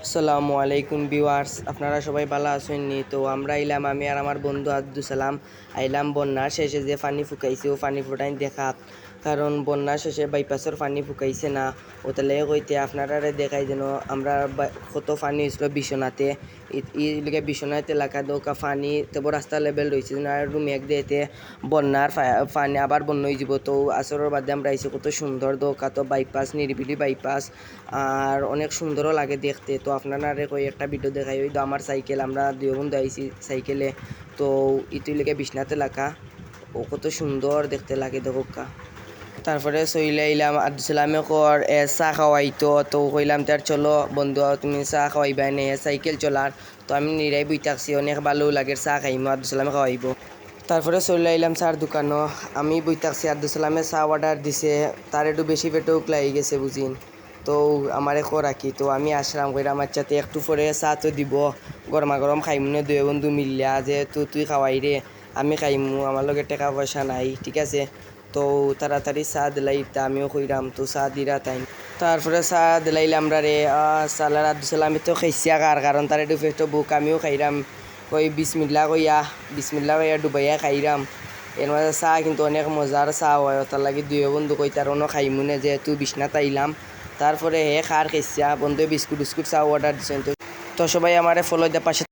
আসসালামু আলাইকুম ভিউয়ার্স, আপনারা সবাই ভালো আছেন নি? তো আমরা আইলাম, আমি আর আমার বন্ধু আব্দুল সালাম আইলাম বন্যার শেষে যে পানি ফুকাইছে ও পানি ফুটাই দেখা। কারণ বন্যার শেষে বাইপাসের পানি ফুকাইছে না, ও তাহলে কইতে আপনারা দেখাই যেন আমরা কত পানি হয়েছিল বিশ্বনাথে। ইলিগে বিশ্বনাথ এলাকা দৌকা পানি তবু রাস্তা লেভেল রয়েছে আর মেঘ দিয়েতে বন্যার পানি আবার বন্য হয়ে যাব। তো আসরের বাদে আমরা আইসি কত সুন্দর দৌকা, তো বাইপাস নিরিবিলি বাইপাস আর অনেক সুন্দরও লাগে দেখতে। তো আপনারা কই একটা ভিডিও দেখাই, ওই তো আমার সাইকেল, আমরা দুই বন্ধু আইসি সাইকেলে। তো ইতুই লেগে বিশ্বনাথ এলাকা, ও কত সুন্দর দেখতে লাগে দেখোকা। তারপরে চইলে আইলাম, আব্দুল সালামে কর চা খাওয়াইতো, তো কইলাম তার চলো বন্ধু তুমি চা খাওয়াইবাই নে সাইকেল চলার। তো আমি নিরাই বই থাকছি, অনেক ভালো লাগে চা খাইমো, আব্দুল সালামে খাওয়াইব। তারপরে চলে আইলাম চার দোকানও, আমি বই থাকছি, আব্দুল সালামে চা অর্ডার দিছে, তার একটু বেশি পেটেও লাগি গেছে বুঝিন। তো আমারে রাখি, তো আমি আসলাম কইরা আমার সাথে একটু পরে চা তো দিব, গরমা গরম খাইমু না দুই বন্ধু মিলিয়া, যে তুই খাওয়াই রে আমি খাইমু, আমার লগে টাকা পয়সা নাই, ঠিক আছে। তো তাড়াতাড়ি চা দিলাই, তা আমিও কইরাম, তো চা দিরা তাই। তারপরে চা দিলাইলে আমরা রে সালার আব্দুল সালামি তো খাইছিয়া কারণ তার একটু পেটো বুক, আমিও খাইরাম কই বিসমিল্লা কইয়া ডুবাইয়া খাইরাম। এর মাঝে চা কিন্তু অনেক মজার চা হয়, তার লাগে দুই বন্ধু কই তার অন্য খাইমুনে যেহেতু বিছনাত আইলাম। তারপরে হে খার খাইছিয়া বন্ধুয়ে বিস্কুট চা অর্ডার দিচ্ছেন। তো সবাই আমারে ফলো দিয়ে পাশে